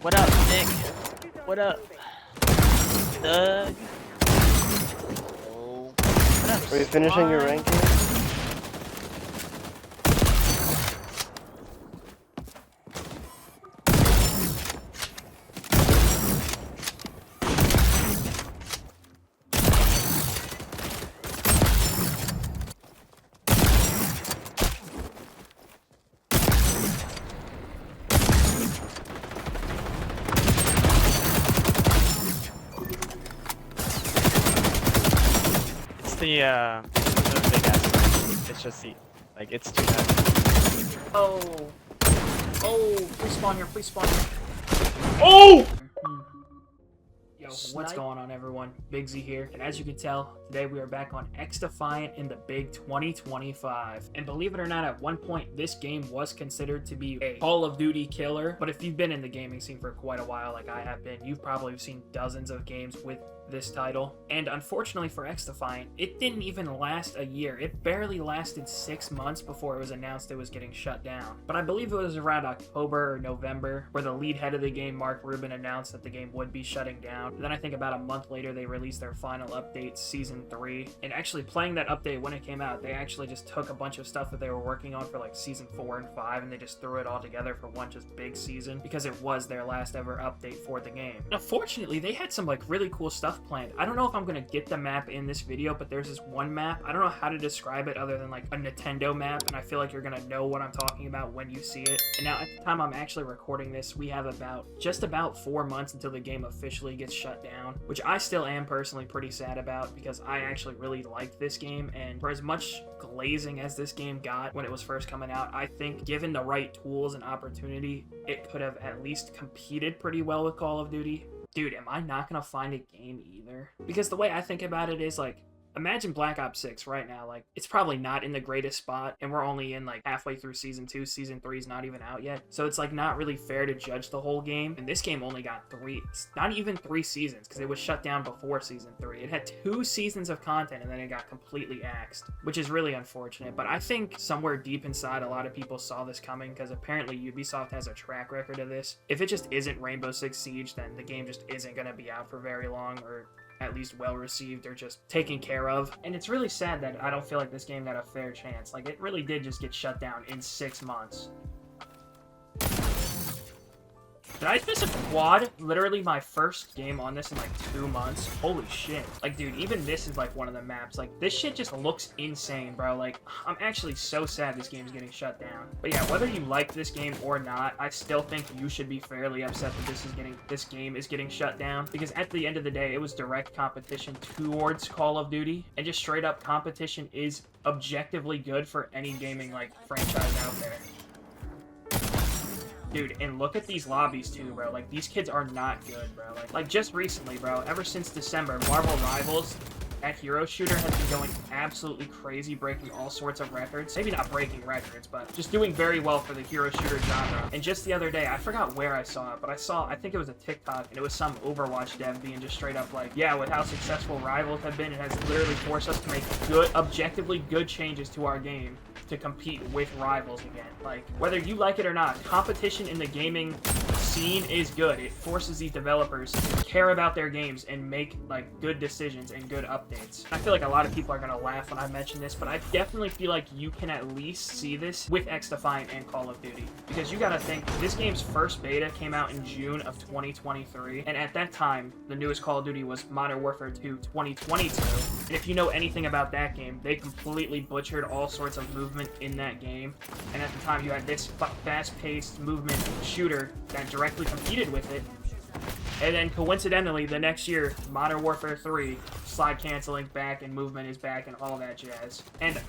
What up, Nick? What up, Doug? Oh. What up, Are you finishing your Swine? ranking? It's the big ass. It's just the, like, it's too heavy. Oh. Oh, please spawn here, please spawn here. Oh! Yo, what's going on, everyone? Big Z here, and as you can tell, today we are back on XDefiant in the big 2025. And believe it or not, at one point, this game was considered to be a Call of Duty killer. But if you've been in the gaming scene for quite a while, like I have been, you've probably seen dozens of games with this title. And unfortunately for XDefiant, it didn't even last a year. It barely lasted 6 months before it was announced it was getting shut down. But I believe it was around October or November where the lead head of the game, Mark Rubin, announced that the game would be shutting down. Then I think about a month later, they released their final update, Season 3. And actually playing that update when it came out, they actually just took a bunch of stuff that they were working on for like Season 4 and 5 and they just threw it all together for one just big season because it was their last ever update for the game. Now, fortunately, they had some like really cool stuff planned. I don't know if I'm going to get the map in this video, but there's this one map. I don't know how to describe it other than like a Nintendo map, and I feel like you're going to know what I'm talking about when you see it. And now at the time I'm actually recording this, we have just about 4 months until the game officially gets shut down, which I still am personally pretty sad about because I actually really liked this game, and for as much glazing as this game got when it was first coming out, I think given the right tools and opportunity, it could have at least competed pretty well with Call of Duty. Dude, am I not gonna find a game either? Because the way I think about it is like, imagine Black Ops 6 right now. Like, it's probably not in the greatest spot, and we're only in like halfway through Season 2. Season 3 is not even out yet. So it's like not really fair to judge the whole game. And this game only got not even 3 seasons, because it was shut down before Season 3. It had 2 seasons of content, and then it got completely axed, which is really unfortunate. But I think somewhere deep inside, a lot of people saw this coming, because apparently Ubisoft has a track record of this. If it just isn't Rainbow Six Siege, then the game just isn't going to be out for very long, or at least well received or just taken care of. And it's really sad that I don't feel like this game got a fair chance. Like, it really did just get shut down in 6 months. Did I miss a quad? Literally my first game on this in like 2 months. Holy shit. Like, dude, even this is like one of the maps. Like, this shit just looks insane, bro. Like, I'm actually so sad this game's getting shut down. But yeah, whether you like this game or not, I still think you should be fairly upset that this game is getting shut down. Because at the end of the day, it was direct competition towards Call of Duty. And just straight up competition is objectively good for any gaming like franchise out there. Dude, and look at these lobbies too, bro. Like, these kids are not good, bro. Like just recently, bro, ever since December, Marvel Rivals, that hero shooter has been going absolutely crazy, breaking all sorts of records. Maybe not breaking records, but just doing very well for the hero shooter genre. And just the other day, I forgot where I saw it, but I think it was a TikTok, and it was some Overwatch dev being just straight up like, yeah, with how successful Rivals have been, it has literally forced us to make good, objectively good changes to our game to compete with Rivals again. Like, whether you like it or not, competition in the gaming scene is good. It forces these developers to care about their games and make like good decisions and good updates. I feel like a lot of people are gonna laugh when I mention this, but I definitely feel like you can at least see this with XDefiant and Call of Duty, because you gotta think this game's first beta came out in June of 2023, and at that time the newest Call of Duty was Modern Warfare 2 2022. And if you know anything about that game, they completely butchered all sorts of movement in that game, and at the time you had this fast-paced movement shooter that directly competed with it. And then coincidentally, the next year, Modern Warfare 3, slide canceling back and movement is back and all that jazz. And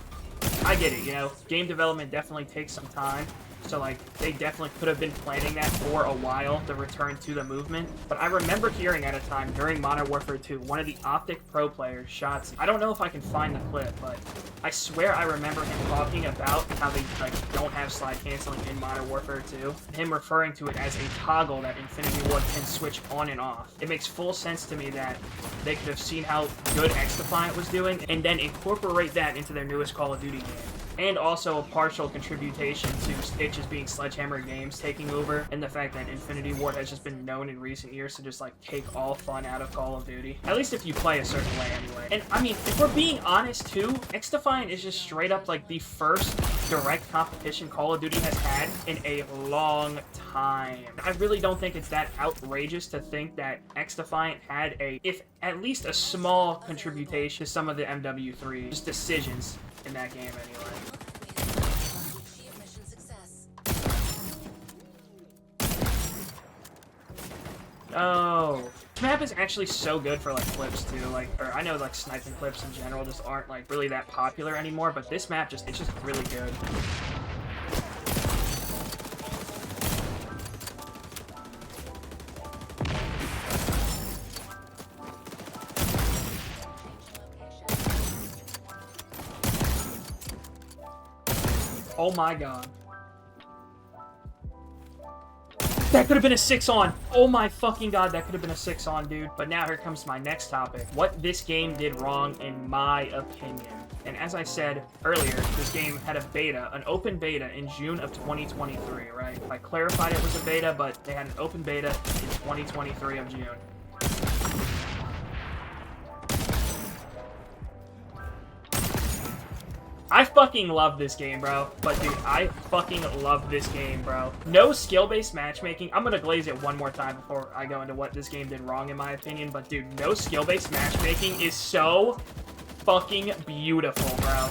I get it, you know, game development definitely takes some time. So, like, they definitely could have been planning that for a while, the return to the movement. But I remember hearing at a time during Modern Warfare 2, one of the Optic Pro players, Shots, I don't know if I can find the clip, but I swear I remember him talking about how they, like, don't have slide canceling in Modern Warfare 2. Him referring to it as a toggle that Infinity Ward can switch on and off. It makes full sense to me that they could have seen how good XDefiant was doing and then incorporate that into their newest Call of Duty game. and also a partial contribution to it just being Sledgehammer Games taking over, and the fact that Infinity Ward has just been known in recent years to just like take all fun out of Call of Duty. At least if you play a certain way anyway. And I mean, if we're being honest too, XDefiant is just straight up like the first direct competition Call of Duty has had in a long time. I really don't think it's that outrageous to think that XDefiant had if at least a small contribution to some of the MW3 just decisions in that game anyway. Oh, this map is actually so good for like clips too. Like, or I know like sniping clips in general just aren't like really that popular anymore, but this map it's just really good. Oh my god. That could have been a 6-on. Oh my fucking god, that could have been a 6-on, dude. But now here comes my next topic. What this game did wrong, in my opinion. And as I said earlier, this game had a beta, an open beta in June of 2023, right? I clarified it was a beta, but they had an open beta in 2023 of June. I fucking love this game, bro. But, dude, I fucking love this game, bro. No skill-based matchmaking. I'm gonna glaze it one more time before I go into what this game did wrong, in my opinion. But, dude, no skill-based matchmaking is so fucking beautiful, bro.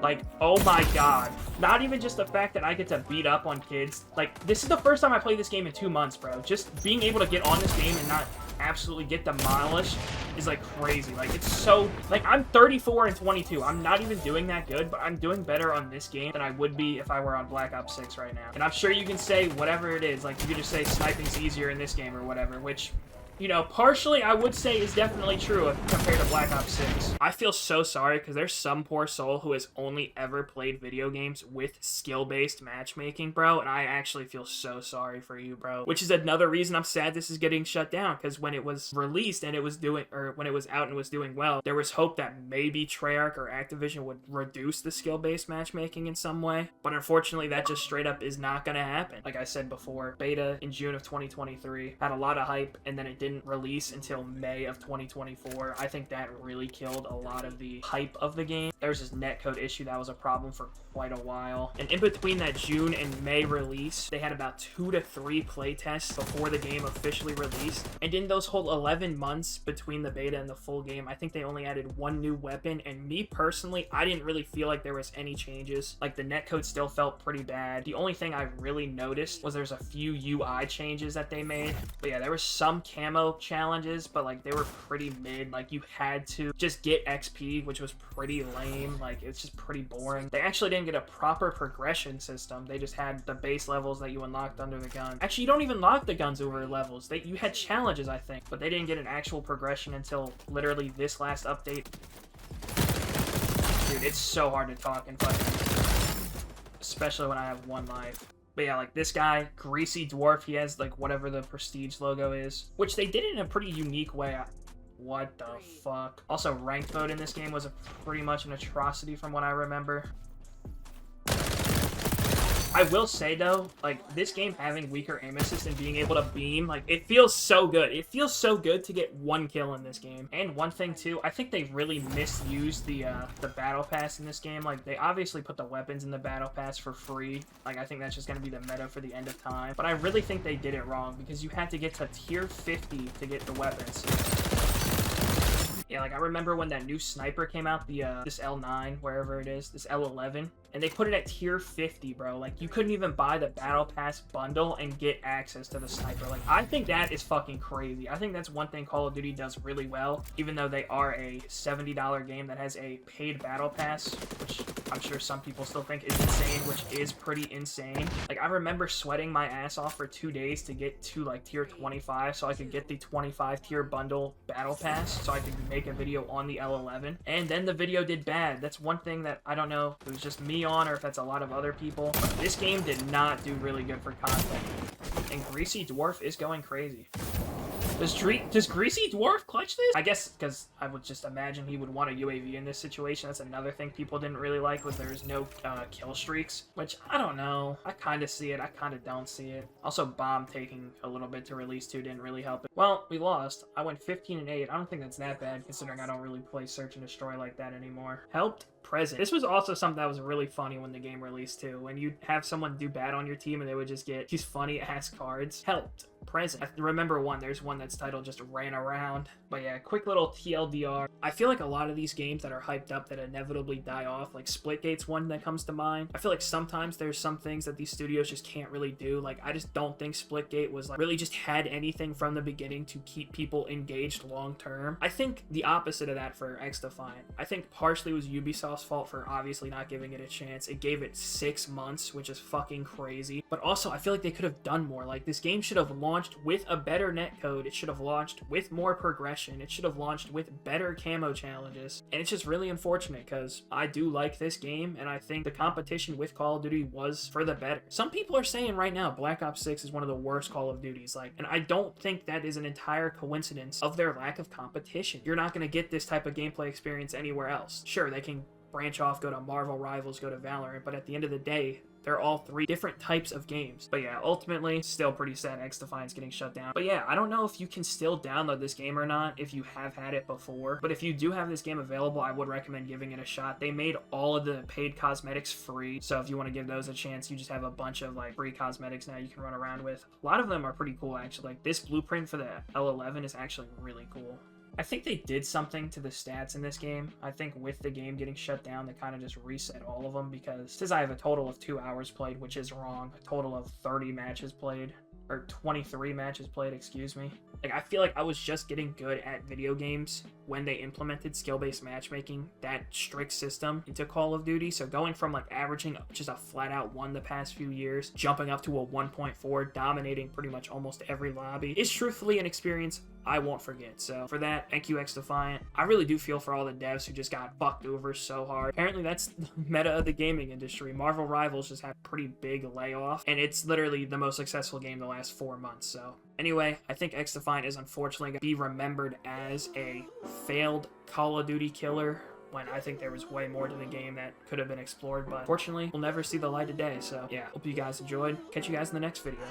Like, oh my god. Not even just the fact that I get to beat up on kids. Like, this is the first time I played this game in 2 months, bro. Just being able to get on this game and not absolutely get demolished is like crazy. Like, it's so like, I'm 34 and 22. I'm not even doing that good, but I'm doing better on this game than I would be if I were on Black Ops 6 right now. And I'm sure you can say whatever it is. Like, you could just say sniping's easier in this game or whatever, which, you know, partially I would say is definitely true compared to Black Ops 6. I feel so sorry because there's some poor soul who has only ever played video games with skill-based matchmaking, bro, and I actually feel so sorry for you, bro. Which is another reason I'm sad this is getting shut down, because when it was released and it was doing, or when it was out and was doing well, there was hope that maybe Treyarch or Activision would reduce the skill-based matchmaking in some way, but unfortunately that just straight up is not gonna happen. Like I said before, beta in June of 2023 had a lot of hype, and then it didn't release until May of 2024. I think that really killed a lot of the hype of the game. There was this netcode issue that was a problem for quite a while. And in between that June and May release, they had about 2 to 3 playtests before the game officially released. And in those whole 11 months between the beta and the full game, I think they only added 1 new weapon. And me personally, I didn't really feel like there was any changes. Like, the netcode still felt pretty bad. The only thing I really noticed was there's a few UI changes that they made. But yeah, there was some camo challenges, but like they were pretty mid. Like, you had to just get XP, which was pretty lame. Like, it's just pretty boring. They actually didn't get a proper progression system. They just had the base levels that you unlocked under the gun. Actually, you don't even lock the guns over levels. You had challenges, I think, but they didn't get an actual progression until literally this last update. Dude, it's so hard to talk and fucking, especially when I have 1 life. But yeah, like this guy, Greasy Dwarf, he has like whatever the Prestige logo is, which they did it in a pretty unique way. What the fuck? Also, ranked mode in this game was pretty much an atrocity from what I remember. I will say though, like, this game having weaker aim assist and being able to beam, like, it feels so good. It feels so good to get 1 kill in this game. And one thing too, I think they really misused the battle pass in this game. Like, they obviously put the weapons in the battle pass for free. Like, I think that's just gonna be the meta for the end of time. But I really think they did it wrong because you had to get to tier 50 to get the weapons. Yeah, like, I remember when that new sniper came out, this L9, wherever it is, this L11, and they put it at tier 50, bro. Like, you couldn't even buy the Battle Pass bundle and get access to the sniper. Like, I think that is fucking crazy. I think that's one thing Call of Duty does really well, even though they are a $70 game that has a paid Battle Pass, which I'm sure some people still think is insane, which is pretty insane. Like, I remember sweating my ass off for 2 days to get to, like, tier 25, so I could get the 25 tier bundle Battle Pass, so I could make a video on the L11, and then the video did bad. That's one thing that I don't know if it was just me on or if that's a lot of other people, but this game did not do really good for content, and Greasy Dwarf is going crazy. Does Greasy Dwarf clutch this? I guess because I would just imagine he would want a UAV in this situation. That's another thing people didn't really like, was there's no kill streaks, which I don't know. I kind of see it. I kind of don't see it. Also, Bomb taking a little bit to release too didn't really help it. Well, we lost. I went 15-8. I don't think that's that bad considering I don't really play Search and Destroy like that anymore. Helped present. This was also something that was really funny when the game released too. When you have someone do bad on your team and they would just get these funny ass cards. Helped present. I remember one. There's one that's titled just Ran Around. But yeah, quick little TLDR. I feel like a lot of these games that are hyped up that inevitably die off, like Splitgate's one that comes to mind. I feel like sometimes there's some things that these studios just can't really do. Like, I just don't think Splitgate was like really just had anything from the beginning to keep people engaged long term. I think the opposite of that for XDefiant. I think partially was Ubisoft's fault for obviously not giving it a chance. It gave it 6 months, which is fucking crazy. But also, I feel like they could have done more. Like, this game should have launched with a better netcode. It should have launched with more progression. It should have launched with better camo challenges. And it's just really unfortunate because I do like this game, and I think the competition with Call of Duty was for the better. Some people are saying right now Black Ops 6 is one of the worst Call of Duties, like, and I don't think that is an entire coincidence of their lack of competition. You're not going to get this type of gameplay experience anywhere else. Sure, they can branch off, go to Marvel Rivals, go to Valorant, but at the end of the day, they're all 3 different types of games. But yeah, ultimately, still pretty sad XDefiant's getting shut down. But yeah, I don't know if you can still download this game or not if you have had it before. But if you do have this game available, I would recommend giving it a shot. They made all of the paid cosmetics free. So if you want to give those a chance, you just have a bunch of like free cosmetics now you can run around with. A lot of them are pretty cool, actually. Like this blueprint for the L11 is actually really cool. I think they did something to the stats in this game. I think with the game getting shut down, they kind of just reset all of them because it says I have a total of 2 hours played, which is wrong. A total of 30 matches played, or 23 matches played, excuse me. Like, I feel like I was just getting good at video games when they implemented skill-based matchmaking, that strict system, into Call of Duty. So going from like averaging just a flat-out 1 the past few years, jumping up to a 1.4, dominating pretty much almost every lobby, is truthfully an experience I won't forget. So for that, thank you XDefiant. I really do feel for all the devs who just got fucked over so hard. Apparently that's the meta of the gaming industry. Marvel Rivals just had a pretty big layoff, and it's literally the most successful game the last 4 months. So anyway, I think XDefiant is unfortunately going to be remembered as a failed Call of Duty killer, when I think there was way more to the game that could have been explored, but fortunately, we'll never see the light of day. So yeah, hope you guys enjoyed. Catch you guys in the next video.